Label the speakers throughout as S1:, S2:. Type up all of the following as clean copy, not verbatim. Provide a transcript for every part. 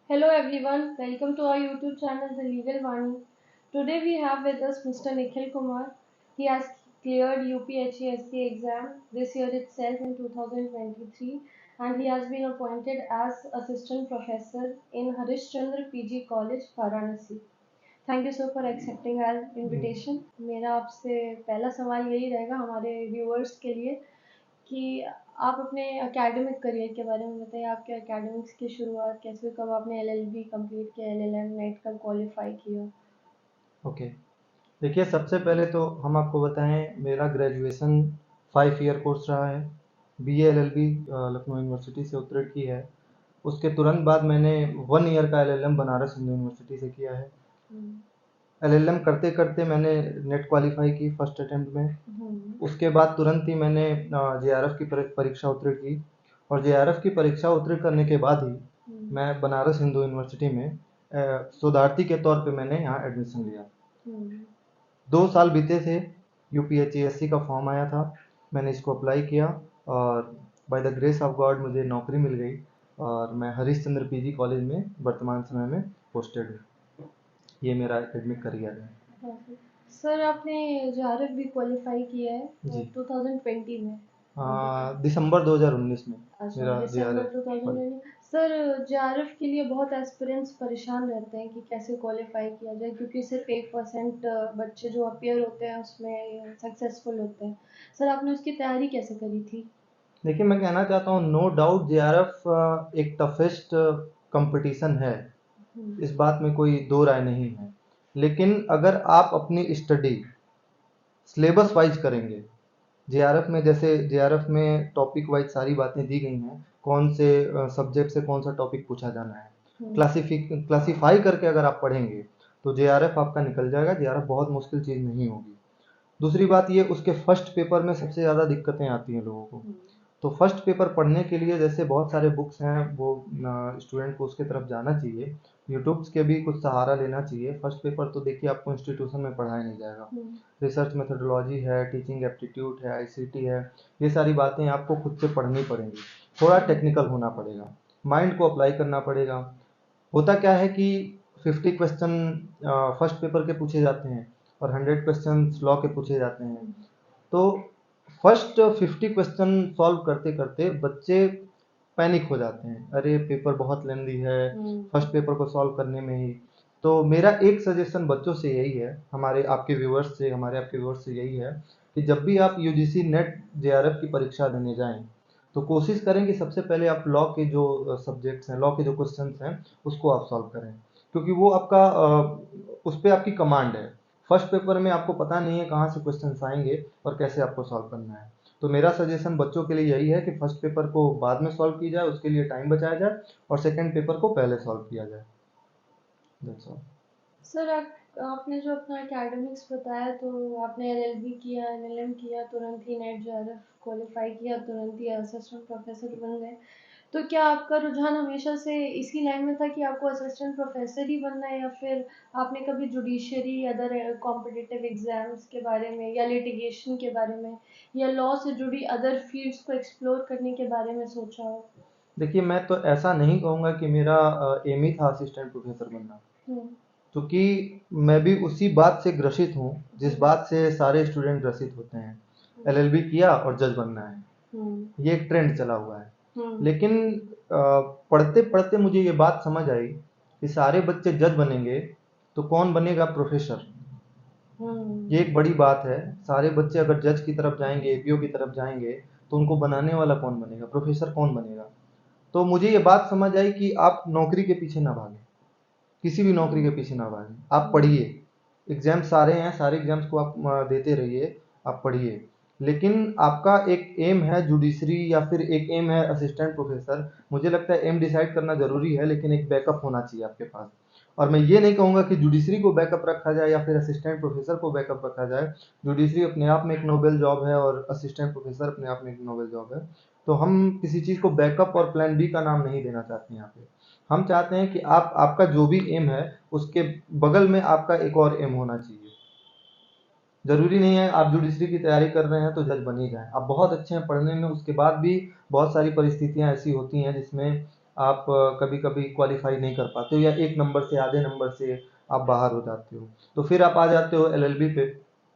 S1: Hello everyone, welcome to our YouTube channel The Legal Vani. Today we have with us Mr. Nikhil Kumar. He has cleared UPHESC exam this year itself in 2023 and he has been appointed as assistant professor in Harish Chandra PG College, Varanasi. Thank you sir for accepting our invitation. मेरा आपसे पहला सवाल यही रहेगा हमारे viewers के लिए कि आप अपने एकेडमिक करियर के बारे में बताइए। आपके एकेडमिक्स की शुरुआत कैसे, कब आपने एलएलबी कंप्लीट किया, एलएलएम नेट कब क्वालिफाई किया?
S2: ओके देखिए, सबसे पहले तो हम आपको बताएं, मेरा ग्रेजुएशन 5 ईयर कोर्स रहा है। बीए एलएलबी लखनऊ यूनिवर्सिटी से उत्तीर्ण की है। उसके तुरंत बाद मैंने 1 ईयर का एलएलएम बनारस हिंदू यूनिवर्सिटी से किया है। एलएलएम करते करते मैंने नेट क्वालिफाई की फर्स्ट अटेम्प्ट में। उसके बाद तुरंत ही मैंने जेआरएफ की परीक्षा उत्तीर्ण की और जेआरएफ की परीक्षा उत्तीर्ण करने के बाद ही मैं बनारस हिंदू यूनिवर्सिटी में शोधार्थी के तौर पे मैंने यहाँ एडमिशन लिया। 2 साल बीते थे, यूपीएचईएससी का फॉर्म आया था, मैंने इसको अप्लाई किया और by the grace of God मुझे नौकरी मिल गई और मैं हरीश चंद्र पीजी कॉलेज में वर्तमान समय में पोस्टेड हूँ। ये मेरा एकेडमिक करियर है।
S1: सर आपने जेआरएफ भी क्वालिफाई किया है
S2: जी
S1: 2020 में?
S2: दिसंबर 2019 में मेरा
S1: दिसंबर
S2: जेआरएफ
S1: 2020। सर जेआरएफ के लिए बहुत एस्पिरेंट्स परेशान रहते हैं कि कैसे क्वालिफाई किया जाए, क्योंकि सिर्फ 1% बच्चे जो अपियर होते हैं उसमें सक्सेसफुल होते हैं। सर आपने उसकी तैयारी कैसे करी थी?
S2: देखिए, मैं कहना चाहता हूँ, नो डाउट जेआरएफ एक टफेस्ट कंपटीशन है, इस बात में कोई दो राय नहीं है। लेकिन अगर आप अपनी स्टडी सिलेबस वाइज करेंगे, जेआरएफ में जैसे जेआरएफ में टॉपिक वाइज सारी बातें दी गई हैं, कौन से सब्जेक्ट से कौन सा टॉपिक पूछा जाना है, क्लासीफाई करके अगर आप पढ़ेंगे तो जेआरएफ आपका निकल जाएगा। जेआरएफ बहुत मुश्किल चीज़ नहीं होगी। दूसरी बात ये, उसके फर्स्ट पेपर में सबसे ज़्यादा दिक्कतें आती हैं लोगों को। तो फर्स्ट पेपर पढ़ने के लिए जैसे बहुत सारे बुक्स हैं, वो स्टूडेंट को उसके तरफ जाना चाहिए, यूट्यूब्स के भी कुछ सहारा लेना चाहिए। फर्स्ट पेपर तो देखिए आपको इंस्टीट्यूशन में पढ़ाया नहीं जाएगा, रिसर्च मेथोडोलॉजी है, टीचिंग एप्टीट्यूड है, आईसीटी है, ये सारी बातें आपको खुद से पढ़नी पड़ेंगी। थोड़ा टेक्निकल होना पड़ेगा, माइंड को अप्लाई करना पड़ेगा। होता क्या है कि 50 क्वेश्चन फर्स्ट पेपर के पूछे जाते हैं और 100 क्वेश्चन लॉ के पूछे जाते हैं। तो फर्स्ट 50 क्वेश्चन सॉल्व करते करते बच्चे पैनिक हो जाते हैं, अरे पेपर बहुत लेंदी है, फर्स्ट पेपर को सॉल्व करने में ही। तो मेरा एक सजेशन बच्चों से यही है, हमारे आपके व्यूअर्स से यही है कि जब भी आप यूजीसी नेट जेआरएफ की परीक्षा देने जाएं तो कोशिश करें कि सबसे पहले आप लॉ के जो सब्जेक्ट्स हैं, लॉ के जो क्वेश्चंस हैं, उसको आप सॉल्व करें, क्योंकि वो आपका उस पर आपकी कमांड है। फर्स्ट पेपर में आपको पता नहीं है कहाँ से क्वेश्चंस आएंगे और कैसे आपको सॉल्व करना है। तो मेरा सजेशन बच्चों के लिए यही है कि फर्स्ट पेपर को बाद में सॉल्व की जाए, उसके लिए टाइम बचाया जाए और सेकंड पेपर को पहले सॉल्व किया जाए। That's all.
S1: सर आपने जो अपना एकेडमिक्स बताया, तो आपने एलएलबी किया, एलएलएम किया, तुरंत ही नेट जेआरएफ क्वालिफाई किया, तुरंत ही असिस्टेंट प्रोफेसर बन गए। तो क्या आपका रुझान हमेशा से इसी लाइन में था कि आपको असिस्टेंट प्रोफेसर ही बनना है, या फिर आपने कभी जुडिशरी अदर कॉम्पिटिटिव एग्जाम्स के बारे में या लिटिगेशन के बारे में या लॉ से जुड़ी अदर फील्ड्स को एक्सप्लोर करने के बारे में सोचा हो?
S2: देखिए, मैं तो ऐसा नहीं कहूँगा कि मेरा एम ही था असिस्टेंट प्रोफेसर बनना, क्योंकि मैं भी उसी बात से ग्रसित हूँ जिस बात से सारे स्टूडेंट ग्रसित होते हैं, एलएलबी किया और जज बनना है। ये एक ट्रेंड चला हुआ है। लेकिन पढ़ते पढ़ते मुझे ये बात समझ आई कि सारे बच्चे जज बनेंगे तो कौन बनेगा प्रोफेसर। ये एक बड़ी बात है। सारे बच्चे अगर जज की तरफ जाएंगे, एपीओ की तरफ जाएंगे, तो उनको बनाने वाला कौन बनेगा, प्रोफेसर कौन बनेगा। तो मुझे ये बात समझ आई कि आप नौकरी के पीछे ना भागें, किसी भी नौकरी के पीछे ना भागें, आप पढ़िए। एग्जाम सारे हैं, सारे एग्जाम्स को आप देते रहिए, आप पढ़िए। लेकिन आपका एक एम है जुडिशरी या फिर एक एम है असिस्टेंट प्रोफेसर, मुझे लगता है एम डिसाइड करना जरूरी है, लेकिन एक बैकअप होना चाहिए आपके पास। और मैं ये नहीं कहूँगा कि जुडिशरी को बैकअप रखा जाए या फिर असिस्टेंट प्रोफेसर को बैकअप रखा जाए। जुडिशरी अपने आप में एक नोबेल जॉब है और असिस्टेंट प्रोफेसर अपने आप में एक नोबेल जॉब है। तो हम किसी चीज़ को बैकअप और प्लान बी का नाम नहीं देना चाहते हैं यहाँ पे। हम चाहते हैं कि आपका जो भी एम है उसके बगल में आपका एक और एम होना चाहिए। जरूरी नहीं है आप जुडिशरी की तैयारी कर रहे हैं तो जज बन ही जाएं। आप बहुत अच्छे हैं पढ़ने में, उसके बाद भी बहुत सारी परिस्थितियां ऐसी होती हैं जिसमें आप कभी कभी क्वालिफाई नहीं कर पाते हो, या एक नंबर से, आधे नंबर से आप बाहर हो जाते हो, तो फिर आप आ जाते हो एलएलबी पे।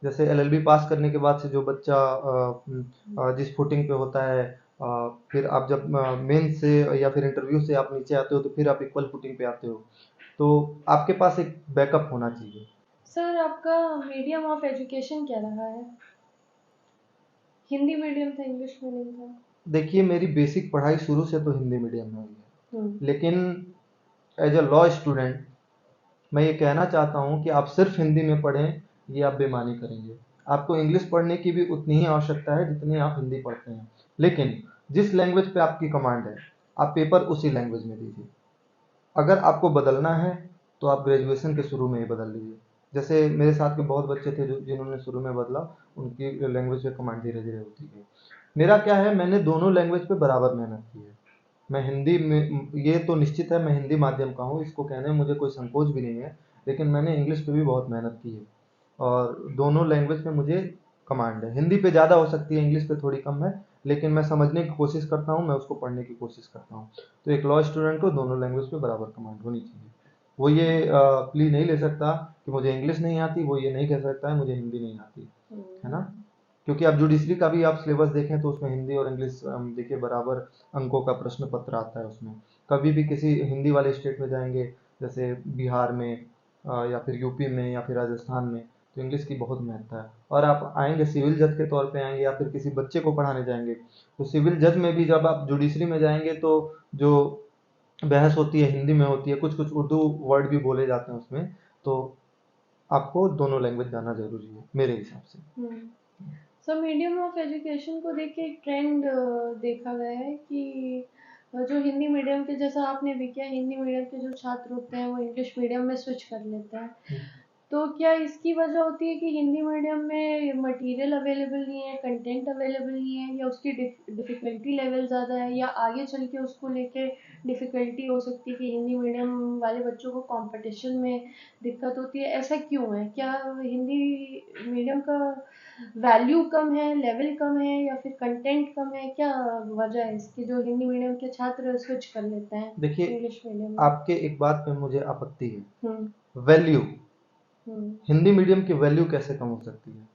S2: जैसे एलएलबी पास करने के बाद से जो बच्चा जिस फुटिंग पे होता है, फिर आप जब मेन से या फिर इंटरव्यू से आप नीचे आते हो, तो फिर आप इक्वल फुटिंग पे आते हो। तो आपके पास एक बैकअप होना चाहिए।
S1: सर आपका मीडियम ऑफ एजुकेशन क्या रहा है? हिंदी मीडियम था, इंग्लिश मीडियम था?
S2: देखिए, मेरी बेसिक पढ़ाई शुरू से तो हिंदी मीडियम में हुई है,
S1: हम्म।
S2: लेकिन एज अ लॉ स्टूडेंट मैं ये कहना चाहता हूँ कि आप सिर्फ हिंदी में पढ़ें, ये आप बेईमानी करेंगे। आपको इंग्लिश पढ़ने की भी उतनी ही आवश्यकता है जितनी आप हिंदी पढ़ते हैं, लेकिन जिस लैंग्वेज पे आपकी कमांड है, आप पेपर उसी लैंग्वेज में दीजिए। अगर आपको बदलना है तो आप ग्रेजुएशन के शुरू में ही बदल लीजिए। जैसे मेरे साथ के बहुत बच्चे थे जो जिन्होंने शुरू में बदला, उनकी लैंग्वेज पे कमांड धीरे धीरे होती गई। मेरा क्या है, मैंने दोनों लैंग्वेज पे बराबर मेहनत की है। मैं हिंदी में, ये तो निश्चित है मैं हिंदी माध्यम का हूँ, इसको कहने में मुझे कोई संकोच भी नहीं है, लेकिन मैंने इंग्लिश पे भी बहुत मेहनत की है, और दोनों लैंग्वेज पे मुझे कमांड है। हिंदी पे ज़्यादा हो सकती है, इंग्लिश पे थोड़ी कम है, लेकिन मैं समझने की कोशिश करता हूँ, मैं उसको पढ़ने की कोशिश करता हूँ। तो एक लॉ स्टूडेंट को दोनों लैंग्वेज पे बराबर कमांड होनी चाहिए। वो ये प्ली नहीं ले सकता कि मुझे इंग्लिश नहीं आती, वो ये नहीं कह सकता है मुझे हिंदी नहीं आती, है ना। क्योंकि आप जुडिशरी का भी आप सिलेबस देखें तो उसमें हिंदी और इंग्लिश देखिए बराबर अंकों का प्रश्न पत्र आता है उसमें। कभी भी किसी हिंदी वाले स्टेट में जाएंगे, जैसे बिहार में या फिर यूपी में या फिर राजस्थान में, तो इंग्लिश की बहुत महत्ता है। और आप आएंगे सिविल जज के तौर पे आएंगे, या फिर किसी बच्चे को पढ़ाने जाएंगे, तो सिविल जज में भी जब आप जुडिशरी में जाएंगे तो जो बहस होती है हिंदी में होती है, कुछ कुछ उर्दू वर्ड भी बोले जाते हैं उसमें। तो आपको दोनों लैंग्वेज जाना जरूरी है मेरे हिसाब से।
S1: सर मीडियम ऑफ एजुकेशन को देख के एक ट्रेंड देखा गया है कि जो हिंदी मीडियम के, जैसा आपने भी किया, हिंदी मीडियम के जो छात्र होते हैं वो इंग्लिश मीडियम में स्विच कर लेते हैं। तो क्या इसकी वजह होती है कि हिंदी मीडियम में मटेरियल अवेलेबल नहीं है, कंटेंट अवेलेबल नहीं है, या उसकी डिफ़िकल्टी लेवल ज़्यादा है, या आगे चल के उसको लेके डिफ़िकल्टी हो सकती है कि हिंदी मीडियम वाले बच्चों को कंपटीशन में दिक्कत होती है? ऐसा क्यों है? क्या हिंदी मीडियम का वैल्यू कम है, लेवल कम है, या फिर कंटेंट कम है? क्या वजह है इसकी जो हिंदी मीडियम के छात्र स्विच कर लेते हैं
S2: देखिए,
S1: इंग्लिश मीडियम में?
S2: आपके एक बात पे मुझे आपत्ति है।
S1: हम्म।
S2: वैल्यू,
S1: हम्म।
S2: हिंदी मीडियम की वैल्यू कैसे कम हो सकती है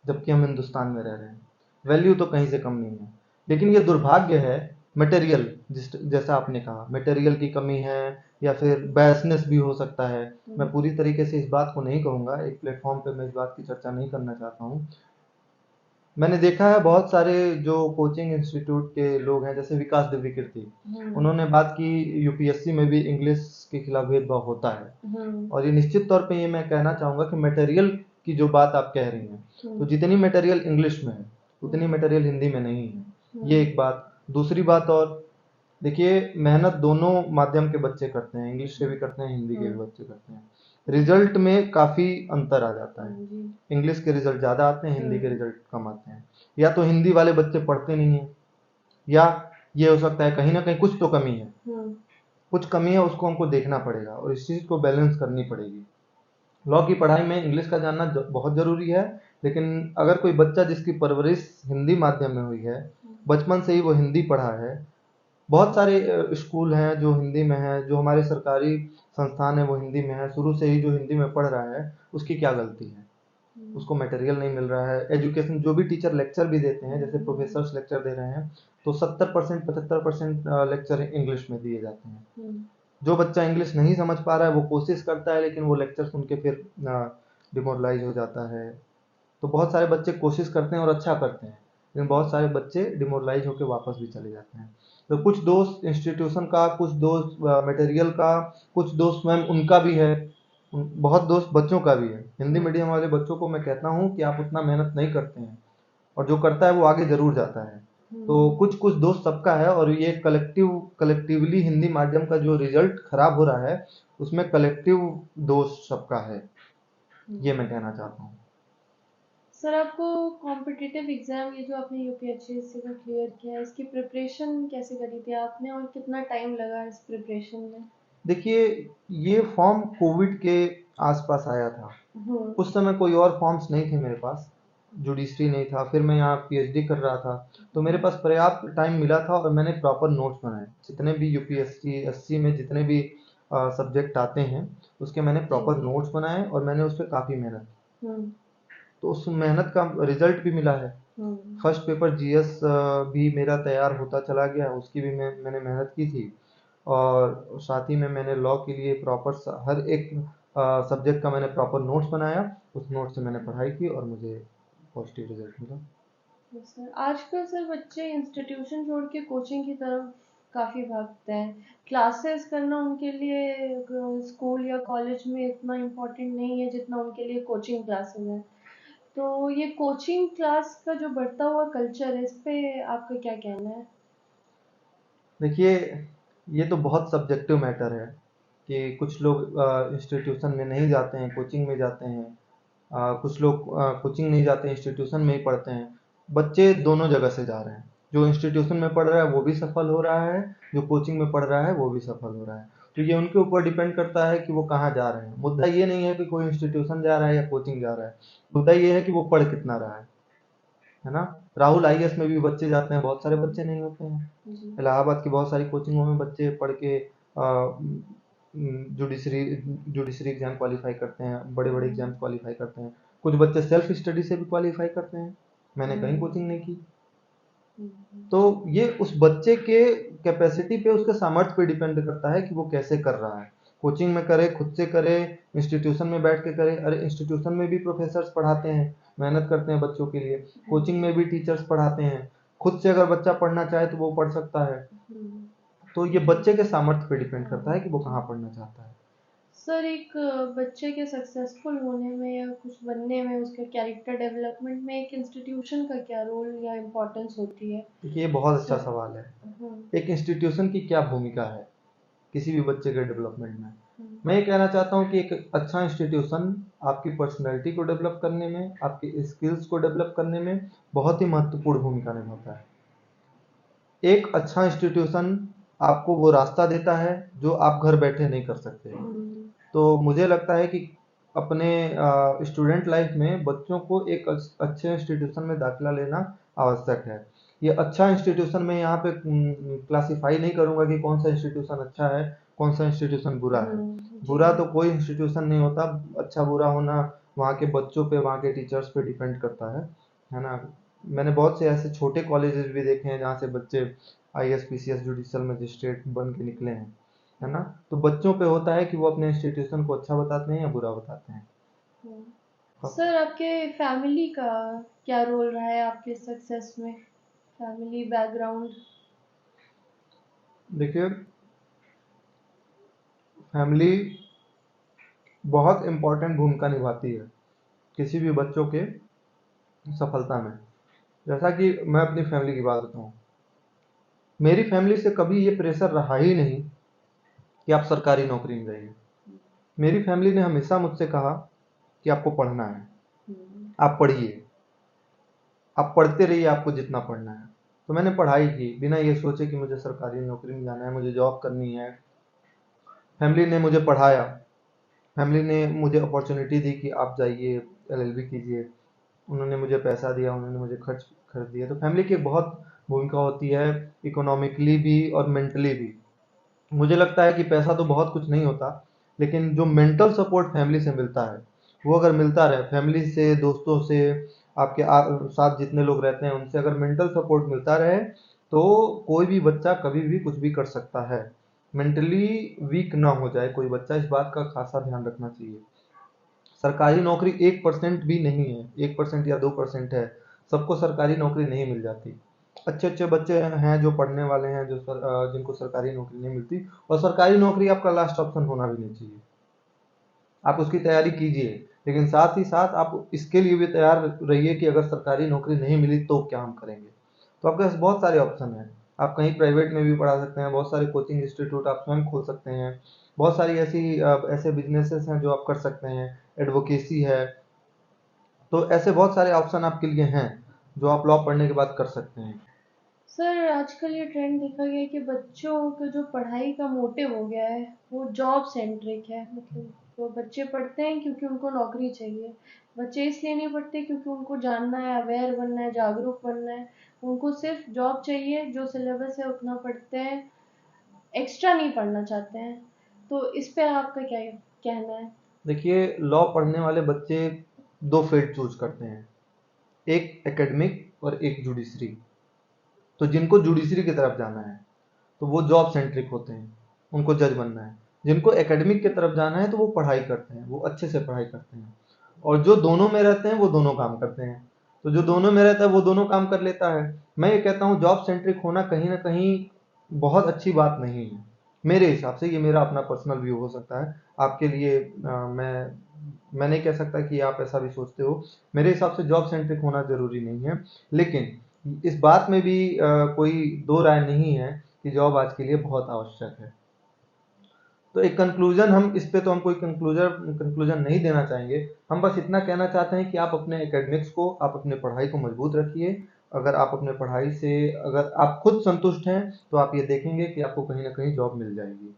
S2: जबकि हम हिंदुस्तान में रह रहे हैं? वैल्यू तो कहीं से कम नहीं है, लेकिन ये दुर्भाग्य है। मटेरियल, जैसा आपने कहा, मटेरियल की कमी है, या फिर बैसनेस भी हो सकता है। मैं पूरी तरीके से इस बात को नहीं कहूँगा, एक प्लेटफॉर्म पे मैं इस बात की चर्चा नहीं करना चाहता हूँ। मैंने देखा है बहुत सारे जो कोचिंग इंस्टीट्यूट के लोग हैं, जैसे विकास दिव्यकीर्ति, उन्होंने बात की यूपीएससी में भी इंग्लिश के खिलाफ भेदभाव होता है। और ये निश्चित तौर पे ये मैं कहना चाहूँगा कि मटेरियल की जो बात आप कह रही हैं, तो जितनी मटेरियल इंग्लिश में है उतनी मटेरियल हिंदी में नहीं है, ये एक बात। दूसरी बात और, देखिए, मेहनत दोनों माध्यम के बच्चे करते हैं, इंग्लिश के भी करते हैं, हिंदी के भी बच्चे करते हैं। रिजल्ट में काफ़ी अंतर आ जाता है। इंग्लिश के रिजल्ट ज़्यादा आते हैं, हिंदी के रिजल्ट कम आते हैं। या तो हिंदी वाले बच्चे पढ़ते नहीं हैं, या ये हो सकता है कहीं ना कहीं कुछ तो कमी है, कुछ कमी है, उसको हमको देखना पड़ेगा और इस चीज़ को बैलेंस करनी पड़ेगी। लॉ की पढ़ाई में इंग्लिश का जानना बहुत ज़रूरी है, लेकिन अगर कोई बच्चा जिसकी परवरिश हिंदी माध्यम में हुई है, बचपन से ही वो हिंदी पढ़ा है, बहुत सारे स्कूल हैं जो हिंदी में हैं, जो हमारे सरकारी संस्थान है वो हिंदी में है, शुरू से ही जो हिंदी में पढ़ रहा है उसकी क्या गलती है? उसको मटेरियल नहीं मिल रहा है, एजुकेशन, जो भी टीचर लेक्चर भी देते हैं, जैसे प्रोफेसर्स लेक्चर दे रहे हैं, तो 70% 75% लेक्चर इंग्लिश में दिए जाते हैं। जो बच्चा इंग्लिश नहीं समझ पा रहा है वो कोशिश करता है, लेकिन वो लेक्चर सुन के फिर डिमोरलाइज हो जाता है। तो बहुत सारे बच्चे कोशिश करते हैं और अच्छा करते हैं, लेकिन बहुत सारे बच्चे डिमोरलाइज होकर वापस भी चले जाते हैं। तो कुछ दोस्त इंस्टीट्यूशन का, कुछ दोस्त मटेरियल का, कुछ दोस्त स्वयं उनका भी है, बहुत दोस्त बच्चों का भी है। हिंदी मीडियम वाले बच्चों को मैं कहता हूँ कि आप उतना मेहनत नहीं करते हैं, और जो करता है वो आगे जरूर जाता है। तो कुछ कुछ दोस्त सबका है, और ये कलेक्टिवली हिंदी माध्यम का जो रिजल्ट खराब हो रहा है उसमें कलेक्टिव दोस्त सबका है, ये मैं कहना चाहता हूँ।
S1: सर आपको कॉम्पिटिटिव एग्जाम, ये जो आपने यूपीएससी का क्लियर किया है, इसकी प्रिपरेशन कैसे करी थी आपने और कितना टाइम लगा इस प्रिपरेशन में?
S2: देखिए, ये फॉर्म कोविड के आसपास आया था, उस समय कोई और फॉर्म्स नहीं थे मेरे पास, जुडिशरी नहीं था, फिर मैं यहाँ पीएचडी कर रहा था, तो मेरे पास पर्याप्त टाइम मिला था और मैंने प्रॉपर नोट्स बनाए। जितने भी यूपीएससी एससी में जितने भी सब्जेक्ट आते हैं उसके मैंने प्रॉपर
S1: जी।
S2: नोट्स बनाए और मैंने उस पर काफ़ी मेहनत की।
S1: हम्म।
S2: तो उस मेहनत का रिजल्ट भी मिला है। फर्स्ट पेपर जीएस भी मेरा तैयार होता चला गया, उसकी भी मैंने मेहनत की थी। और साथ ही में मैंने लॉ के लिए प्रॉपर हर एक सब्जेक्ट का मैंने प्रॉपर नोट्स बनाया, उस नोट्स से मैंने पढ़ाई की और मुझे पॉजिटिव रिजल्ट मिला।
S1: सर आजकल सर बच्चे इंस्टीट्यूशन छोड़ के कोचिंग की तरफ काफ़ी भागते हैं। क्लासेस करना उनके लिए स्कूल या कॉलेज में इतना इम्पोर्टेंट नहीं है जितना उनके लिए कोचिंग क्लासेस है। तो ये कोचिंग क्लास का जो बढ़ता हुआ कल्चर है, इस पे आपका क्या कहना है?
S2: देखिए, ये तो बहुत सब्जेक्टिव मैटर है कि कुछ लोग इंस्टीट्यूशन में नहीं जाते हैं, कोचिंग में जाते हैं। कुछ लोग कोचिंग नहीं जाते, इंस्टीट्यूशन में ही पढ़ते हैं। बच्चे दोनों जगह से जा रहे हैं। जो इंस्टीट्यूशन में पढ़ रहा है वो भी सफल हो रहा है, जो कोचिंग में पढ़ रहा है वो भी सफल हो रहा है। तो ये उनके ऊपर डिपेंड करता है कि वो कहाँ जा रहे हैं। मुद्दा ये नहीं है कि कोई इंस्टीट्यूशन जा रहा है या कोचिंग जा रहा है, मुद्दा ये है कि वो पढ़ कितना रहा है ना। राहुल आईएएस में भी बच्चे जाते हैं, बहुत सारे बच्चे नहीं होते हैं।
S1: जी।
S2: इलाहाबाद की बहुत सारी कोचिंगों में बच्चे पढ़ के जुडिशरी जुडिशरी एग्जाम क्वालिफाई करते हैं, बड़े बड़े एग्जाम क्वालिफाई करते हैं। कुछ बच्चे सेल्फ स्टडी से भी क्वालिफाई करते हैं, मैंने कहीं कोचिंग नहीं की। तो ये उस बच्चे के कैपेसिटी पे, उसके सामर्थ्य पे डिपेंड करता है कि वो कैसे कर रहा है। कोचिंग में करे, खुद से करे, इंस्टीट्यूशन में बैठ के करे। अरे इंस्टीट्यूशन में भी प्रोफेसर्स पढ़ाते हैं, मेहनत करते हैं बच्चों के लिए। कोचिंग में भी टीचर्स पढ़ाते हैं। खुद से अगर बच्चा पढ़ना चाहे तो वो पढ़ सकता है। तो ये बच्चे के सामर्थ्य पे डिपेंड करता है कि वो कहाँ पढ़ना चाहता है।
S1: सर एक बच्चे के सक्सेसफुल होने में या कुछ बनने में, उसके कैरेक्टर डेवलपमेंट में एक इंस्टीट्यूशन का क्या रोल या इम्पोर्टेंस होती है?
S2: देखिए, ये बहुत अच्छा
S1: सर।
S2: सवाल है।
S1: हम्म।
S2: एक इंस्टीट्यूशन की क्या भूमिका है किसी भी बच्चे के डेवलपमेंट में।
S1: हम्म।
S2: मैं ये कहना चाहता हूँ कि एक अच्छा इंस्टीट्यूशन आपकी पर्सनैलिटी को डेवलप करने में, आपकी स्किल्स को डेवलप करने में बहुत ही महत्वपूर्ण भूमिका निभाता है। एक अच्छा इंस्टीट्यूशन आपको वो रास्ता देता है जो आप घर बैठे नहीं कर सकते। तो मुझे लगता है कि अपने स्टूडेंट लाइफ में बच्चों को एक अच्छे इंस्टीट्यूशन में दाखिला लेना आवश्यक है। ये अच्छा इंस्टीट्यूशन में यहाँ पे क्लासिफाई नहीं करूँगा कि कौन सा इंस्टीट्यूशन अच्छा है, कौन सा इंस्टीट्यूशन बुरा है। बुरा तो कोई इंस्टीट्यूशन नहीं होता। अच्छा बुरा होना वहाँ के बच्चों पे, वहाँ के टीचर्स पे डिपेंड करता है ना। मैंने बहुत से ऐसे छोटे कॉलेजेस भी देखे हैं जहाँ से बच्चे आईएएस पीसीएस जुडिशियल मजिस्ट्रेट बन के निकले हैं, है ना। तो बच्चों पे होता है कि वो अपने इंस्टीट्यूशन को अच्छा बताते हैं या बुरा बताते हैं।
S1: सर आपके फैमिली का क्या रोल रहा है आपके सक्सेस में? Family background.
S2: देखिए, फैमिली बहुत इम्पोर्टेंट भूमिका निभाती है किसी भी बच्चों के सफलता में। जैसा कि मैं अपनी फैमिली की बात बताऊं, मेरी फैमिली से कभी ये प्रेशर रहा ही नहीं कि आप सरकारी नौकरी में जाइए। मेरी फैमिली ने हमेशा मुझसे कहा कि आपको पढ़ना है, आप पढ़िए, आप पढ़ते रहिए, आपको जितना पढ़ना है। तो मैंने पढ़ाई की बिना ये सोचे कि मुझे सरकारी नौकरी में जाना है, मुझे जॉब करनी है। फैमिली ने मुझे पढ़ाया, फैमिली ने मुझे अपॉर्चुनिटी दी कि आप जाइए एलएलबी कीजिए। उन्होंने मुझे पैसा दिया, उन्होंने मुझे खर्च दिया। तो फैमिली की बहुत भूमिका होती है, इकोनॉमिकली भी और मेंटली भी। मुझे लगता है कि पैसा तो बहुत कुछ नहीं होता, लेकिन जो मेंटल सपोर्ट फैमिली से मिलता है वो अगर मिलता रहे, फैमिली से, दोस्तों से, आपके साथ जितने लोग रहते हैं उनसे अगर मेंटल सपोर्ट मिलता रहे तो कोई भी बच्चा कभी भी कुछ भी कर सकता है। मेंटली वीक ना हो जाए कोई बच्चा, इस बात का खासा ध्यान रखना चाहिए। सरकारी नौकरी 1% भी नहीं है, 1% या 2% है। सबको सरकारी नौकरी नहीं मिल जाती। अच्छे अच्छे बच्चे हैं जो पढ़ने वाले हैं, जिनको सरकारी नौकरी नहीं मिलती। और सरकारी नौकरी आपका लास्ट ऑप्शन होना भी नहीं चाहिए। आप उसकी तैयारी कीजिए, लेकिन साथ ही साथ आप इसके लिए भी तैयार रहिए कि अगर सरकारी नौकरी नहीं मिली तो क्या हम करेंगे। तो आपके पास बहुत सारे ऑप्शन हैं। आप कहीं प्राइवेट में भी पढ़ा सकते हैं, बहुत सारे कोचिंग इंस्टीट्यूट आप स्वयं खोल सकते हैं। बहुत सारी ऐसे बिजनेसेस हैं जो आप कर सकते हैं, एडवोकेसी है। तो ऐसे बहुत सारे ऑप्शन आपके लिए हैं जो आप लॉ पढ़ने के बाद कर सकते हैं।
S1: सर आजकल ये ट्रेंड देखा गया है कि बच्चों का जो पढ़ाई का मोटिव हो गया है वो जॉब सेंट्रिक है। मतलब तो बच्चे पढ़ते हैं क्योंकि उनको नौकरी चाहिए। बच्चे इसलिए नहीं पढ़ते क्योंकि उनको जानना है, अवेयर बनना है, जागरूक बनना है। उनको सिर्फ जॉब चाहिए, जो सिलेबस है उतना पढ़ते हैं, एक्स्ट्रा नहीं पढ़ना चाहते हैं। तो इस पे आपका क्या कहना है?
S2: देखिए, लॉ पढ़ने वाले बच्चे दो फील्ड चूज करते हैं, एक एकेडमिक और एक जुडिशरी। तो जिनको जुडिशरी की तरफ जाना है तो वो जॉब सेंट्रिक होते हैं, उनको जज बनना है। जिनको एकेडमिक की तरफ जाना है तो वो पढ़ाई करते हैं, वो अच्छे से पढ़ाई करते हैं। और जो दोनों में रहते हैं वो दोनों काम करते हैं। तो जो दोनों में रहता है वो दोनों काम कर लेता है। मैं ये कहता हूँ जॉब सेंट्रिक होना कहीं ना कहीं बहुत अच्छी बात नहीं है मेरे हिसाब से। ये मेरा अपना पर्सनल व्यू हो सकता है, आपके लिए मैं नहीं कह सकता कि आप ऐसा भी सोचते हो। मेरे हिसाब से जॉब सेंट्रिक होना जरूरी नहीं है, लेकिन इस बात में भी कोई दो राय नहीं है कि जॉब आज के लिए बहुत आवश्यक है। तो एक कंक्लूजन, हम इस पे तो हम कोई कंक्लूजन नहीं देना चाहेंगे। हम बस इतना कहना चाहते हैं कि आप अपने एकेडमिक्स को, आप अपने पढ़ाई को मजबूत रखिए। अगर आप अपने पढ़ाई से अगर आप खुद संतुष्ट हैं तो आप ये देखेंगे कि आपको कहीं ना कहीं जॉब मिल जाएगी।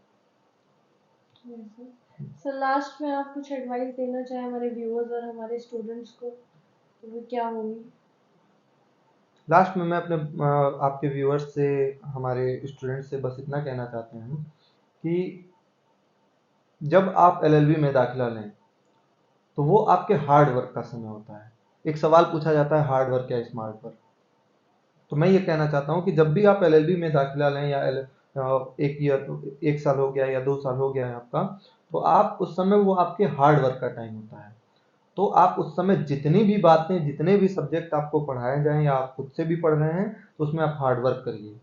S1: सर लास्ट में आप कुछ एडवाइस देना चाहें हमारे व्यूअर्स और हमारे स्टूडेंट्स को, तो वो क्या होगी?
S2: लास्ट में मैं अपने आपके व्यूअर्स से, हमारे स्टूडेंट्स से बस इतना कहना चाहते हैं कि जब आप एलएलबी में दाखिला लें तो वो आपके हार्ड वर्क का समय होता है। एक सवाल पूछा जाता है, हार्ड वर्क या स्मार्ट वर्क? तो मैं ये कहना चाहता हूँ कि जब भी आप एलएलबी में दाखिला लें या एक साल हो गया या 2 साल हो गया है आपका, तो आप उस समय, वो आपके हार्ड वर्क का टाइम होता है। तो आप उस समय जितनी भी बातें, जितने भी सब्जेक्ट आपको पढ़ाए जाएं या आप खुद से भी पढ़ रहे हैं, तो उसमें आप हार्ड वर्क करिए।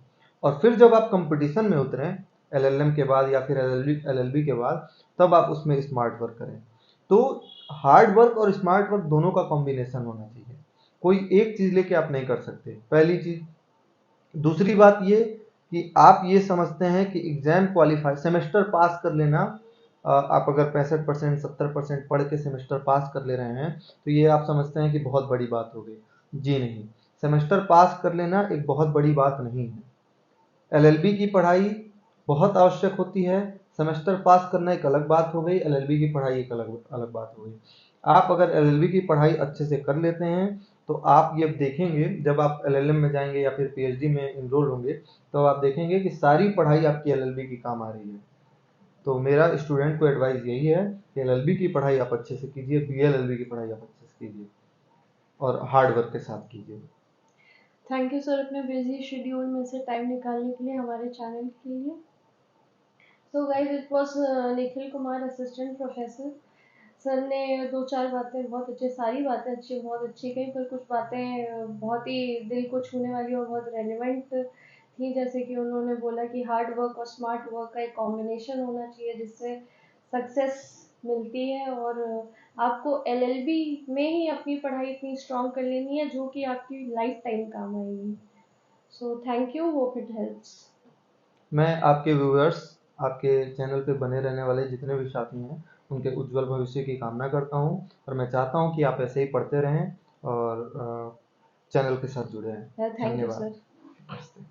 S2: और फिर जब आप कंपटीशन में उतरें एलएलएम के बाद या फिर एलएलबी के बाद, तब आप उसमें स्मार्ट वर्क करें। तो हार्ड वर्क और स्मार्ट वर्क दोनों का कॉम्बिनेशन होना चाहिए, कोई एक चीज लेके आप नहीं कर सकते, पहली चीज। दूसरी बात ये कि आप ये समझते हैं कि एग्जाम क्वालिफाई, सेमेस्टर पास कर लेना, आप अगर 65% 70% पढ़ के सेमेस्टर पास कर ले रहे हैं तो ये आप समझते हैं कि बहुत बड़ी बात हो गई। जी नहीं, सेमेस्टर पास कर लेना एक बहुत बड़ी बात नहीं है। एलएलबी की पढ़ाई बहुत आवश्यक होती है, सेमेस्टर पास करना एक अलग बात हो गई, एलएलबी की पढ़ाई एक अलग अलग बात हो गई। आप अगर एलएलबी की पढ़ाई अच्छे से कर लेते हैं तो आप ये देखेंगे, जब आप एलएलएम में जाएंगे या फिर पीएचडी में इनरोल होंगे, तो आप देखेंगे कि सारी पढ़ाई आपकी एलएलबी की काम आ रही है। तो मेरा स्टूडेंट को एडवाइस यही है कि एलएलबी की पढ़ाई आप अच्छे से कीजिए, बीएलएलबी की पढ़ाई आप अच्छे से कीजिए और हार्ड वर्क के साथ कीजिए।
S1: थैंक यू सर, अपने बिजी शेड्यूल में से टाइम निकालने के लिए हमारे चैनल के लिए। So guys, it was Nikhil Kumar, assistant professor. Sir ने दो चार बातें बहुत अच्छे, सारी बातें अच्छी, बहुत अच्छी कही, पर कुछ बातें बहुत ही दिल को छूने वाली और बहुत रेलिवेंट थी। जैसे कि उन्होंने बोला कि हार्ड वर्क और स्मार्ट वर्क का एक कॉम्बिनेशन होना चाहिए जिससे सक्सेस मिलती है, और आपको एलएलबी में ही अपनी पढ़ाई इतनी स्ट्रांग कर लेनी है जो कि आपकी लाइफ टाइम काम आएगी। So thank you, hope it helps.
S2: मैं आपके व्यूअर्स, आपके चैनल पे बने रहने वाले जितने भी साथी हैं, उनके उज्जवल भविष्य की कामना करता हूं, और मैं चाहता हूं कि आप ऐसे ही पढ़ते रहें और चैनल के साथ जुड़े रहें।
S1: थैंक यू
S2: धन्यवाद।
S1: सर।
S2: नमस्ते।